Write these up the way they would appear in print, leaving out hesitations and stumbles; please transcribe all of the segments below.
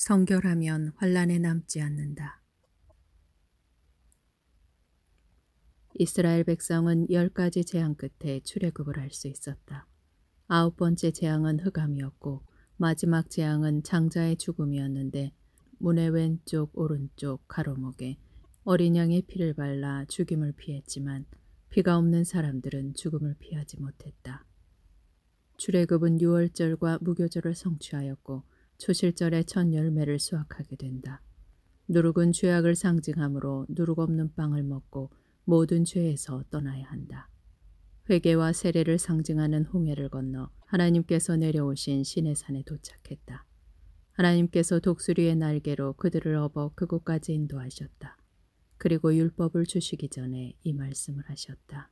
성결하면 환난에 남지 않는다. 이스라엘 백성은 10가지 재앙 끝에 출애굽을 할 수 있었다. 9번째 재앙은 흑암이었고 마지막 재앙은 장자의 죽음이었는데 문의 왼쪽 오른쪽 가로목에 어린 양의 피를 발라 죽임을 피했지만 피가 없는 사람들은 죽음을 피하지 못했다. 출애굽은 유월절과 무교절을 성취하였고 초실절에 첫 열매를 수확하게 된다. 누룩은 죄악을 상징하므로 누룩 없는 빵을 먹고 모든 죄에서 떠나야 한다. 회개와 세례를 상징하는 홍해를 건너 하나님께서 내려오신 시내 산에 도착했다. 하나님께서 독수리의 날개로 그들을 업어 그곳까지 인도하셨다. 그리고 율법을 주시기 전에 이 말씀을 하셨다.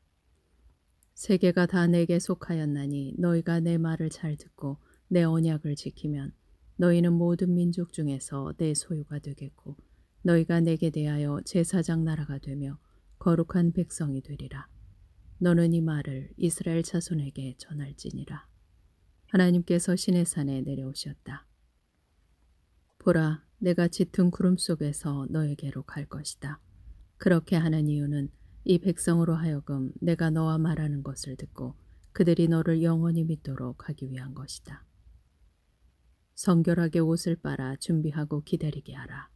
세계가 다 내게 속하였나니 너희가 내 말을 잘 듣고 내 언약을 지키면 너희는 모든 민족 중에서 내 소유가 되겠고 너희가 내게 대하여 제사장 나라가 되며 거룩한 백성이 되리라. 너는 이 말을 이스라엘 자손에게 전할지니라. 하나님께서 시내산에 내려오셨다. 보라, 내가 짙은 구름 속에서 너에게로 갈 것이다. 그렇게 하는 이유는 이 백성으로 하여금 내가 너와 말하는 것을 듣고 그들이 너를 영원히 믿도록 하기 위한 것이다. 성결하게 옷을 빨아 준비하고 기다리게 하라.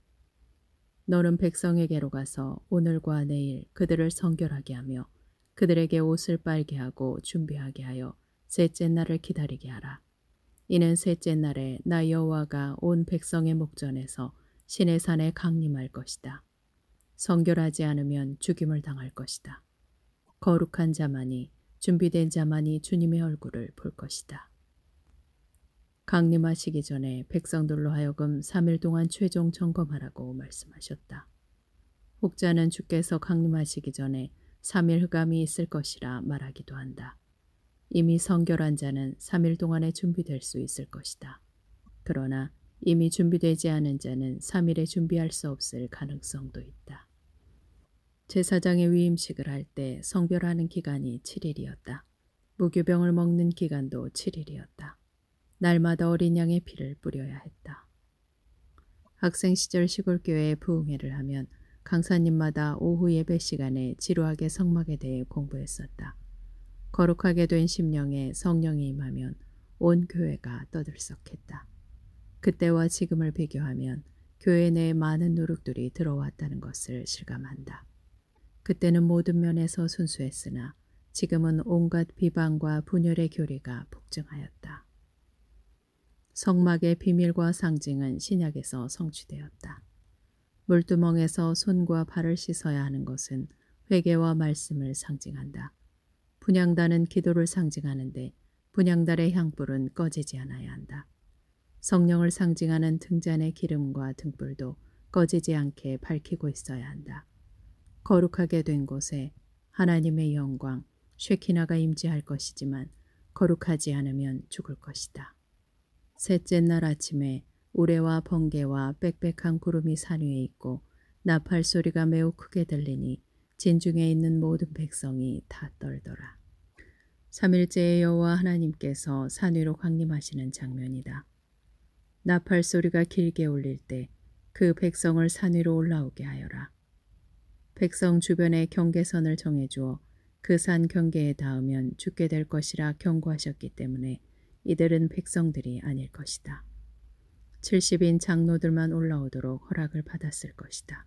너는 백성에게로 가서 오늘과 내일 그들을 성결하게 하며 그들에게 옷을 빨게 하고 준비하게 하여 셋째 날을 기다리게 하라. 이는 셋째 날에 나 여호와가 온 백성의 목전에서 시내산에 강림할 것이다. 성결하지 않으면 죽임을 당할 것이다. 거룩한 자만이 준비된 자만이 주님의 얼굴을 볼 것이다. 강림하시기 전에 백성들로 하여금 3일 동안 최종 점검하라고 말씀하셨다. 혹자는 주께서 강림하시기 전에 3일 흑암이 있을 것이라 말하기도 한다. 이미 성결한 자는 3일 동안에 준비될 수 있을 것이다. 그러나 이미 준비되지 않은 자는 3일에 준비할 수 없을 가능성도 있다. 제사장의 위임식을 할 때 성별하는 기간이 7일이었다. 무교병을 먹는 기간도 7일이었다. 날마다 어린 양의 피를 뿌려야 했다. 학생 시절 시골교회에 부흥회를 하면 강사님마다 오후 예배 시간에 지루하게 성막에 대해 공부했었다. 거룩하게 된 심령에 성령이 임하면 온 교회가 떠들썩했다. 그때와 지금을 비교하면 교회 내에 많은 누룩들이 들어왔다는 것을 실감한다. 그때는 모든 면에서 순수했으나 지금은 온갖 비방과 분열의 교리가 폭증하였다. 성막의 비밀과 상징은 신약에서 성취되었다. 물두멍에서 손과 발을 씻어야 하는 것은 회개와 말씀을 상징한다. 분향단은 기도를 상징하는데 분향달의 향불은 꺼지지 않아야 한다. 성령을 상징하는 등잔의 기름과 등불도 꺼지지 않게 밝히고 있어야 한다. 거룩하게 된 곳에 하나님의 영광, 쉐키나가 임재할 것이지만 거룩하지 않으면 죽을 것이다. 셋째 날 아침에 우레와 번개와 빽빽한 구름이 산 위에 있고 나팔 소리가 매우 크게 들리니 진중에 있는 모든 백성이 다 떨더라. 3일째의 여호와 하나님께서 산 위로 강림하시는 장면이다. 나팔 소리가 길게 울릴 때 그 백성을 산 위로 올라오게 하여라. 백성 주변에 경계선을 정해주어 그 산 경계에 닿으면 죽게 될 것이라 경고하셨기 때문에 이들은 백성들이 아닐 것이다. 70인 장로들만 올라오도록 허락을 받았을 것이다.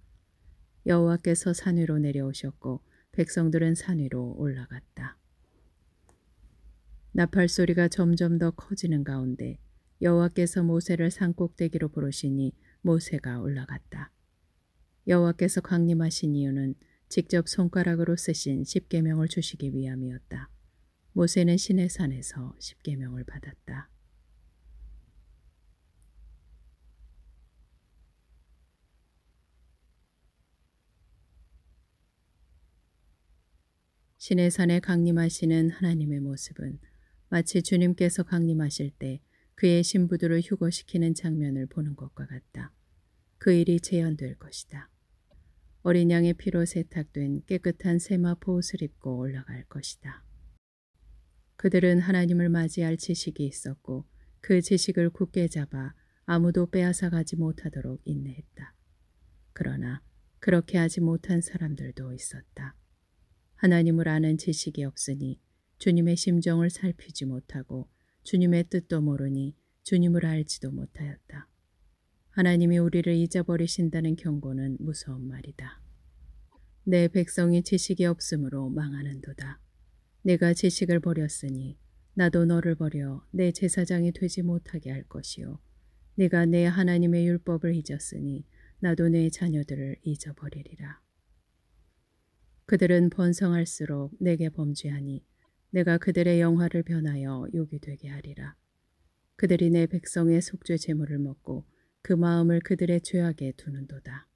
여호와께서 산 위로 내려오셨고 백성들은 산 위로 올라갔다. 나팔 소리가 점점 더 커지는 가운데 여호와께서 모세를 산 꼭대기로 부르시니 모세가 올라갔다. 여호와께서 강림하신 이유는 직접 손가락으로 쓰신 십계명을 주시기 위함이었다. 모세는 시내산에서 십계명을 받았다. 시내산에 강림하시는 하나님의 모습은 마치 주님께서 강림하실 때 그의 신부들을 휴거시키는 장면을 보는 것과 같다. 그 일이 재현될 것이다. 어린 양의 피로 세탁된 깨끗한 세마포 옷을 입고 올라갈 것이다. 그들은 하나님을 맞이할 지식이 있었고 그 지식을 굳게 잡아 아무도 빼앗아 가지 못하도록 인내했다. 그러나 그렇게 하지 못한 사람들도 있었다. 하나님을 아는 지식이 없으니 주님의 심정을 살피지 못하고 주님의 뜻도 모르니 주님을 알지도 못하였다. 하나님이 우리를 잊어버리신다는 경고는 무서운 말이다. 내 백성이 지식이 없으므로 망하는도다. 내가 지식을 버렸으니 나도 너를 버려 내 제사장이 되지 못하게 할 것이요. 내가 내 하나님의 율법을 잊었으니 나도 내 자녀들을 잊어버리리라. 그들은 번성할수록 내게 범죄하니 내가 그들의 영화를 변하여 욕이 되게 하리라. 그들이 내 백성의 속죄 제물을 먹고 그 마음을 그들의 죄악에 두는도다.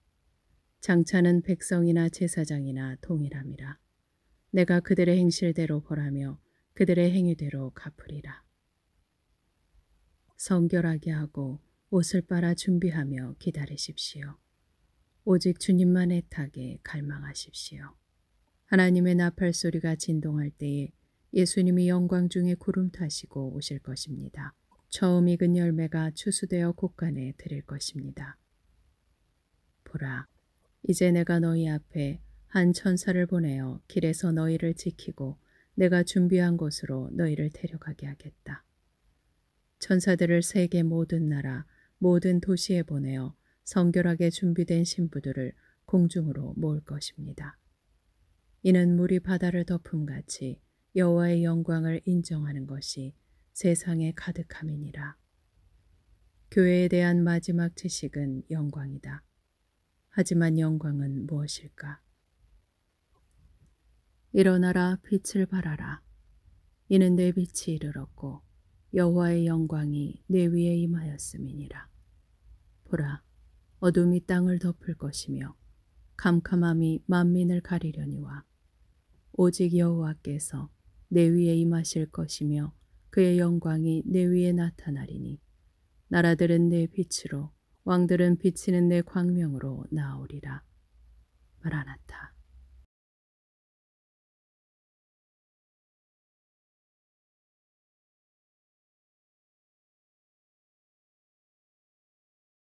장차는 백성이나 제사장이나 동일함이라. 내가 그들의 행실대로 벌하며 그들의 행위대로 갚으리라. 성결하게 하고 옷을 빨아 준비하며 기다리십시오. 오직 주님만 애타게 갈망하십시오. 하나님의 나팔 소리가 진동할 때에 예수님이 영광 중에 구름 타시고 오실 것입니다. 처음 익은 열매가 추수되어 곳간에 들일 것입니다. 보라, 이제 내가 너희 앞에 한 천사를 보내어 길에서 너희를 지키고 내가 준비한 곳으로 너희를 데려가게 하겠다. 천사들을 세계 모든 나라, 모든 도시에 보내어 성결하게 준비된 신부들을 공중으로 모을 것입니다. 이는 물이 바다를 덮음같이 여호와의 영광을 인정하는 것이 세상에 가득함이니라. 교회에 대한 마지막 지식은 영광이다. 하지만 영광은 무엇일까? 일어나라, 빛을 발하라. 이는 내 빛이 이르렀고 여호와의 영광이 내 위에 임하였음이니라. 보라, 어둠이 땅을 덮을 것이며 캄캄함이 만민을 가리려니와 오직 여호와께서 내 위에 임하실 것이며 그의 영광이 내 위에 나타나리니 나라들은 내 빛으로 왕들은 비치는 내 광명으로 나오리라. 마라나타.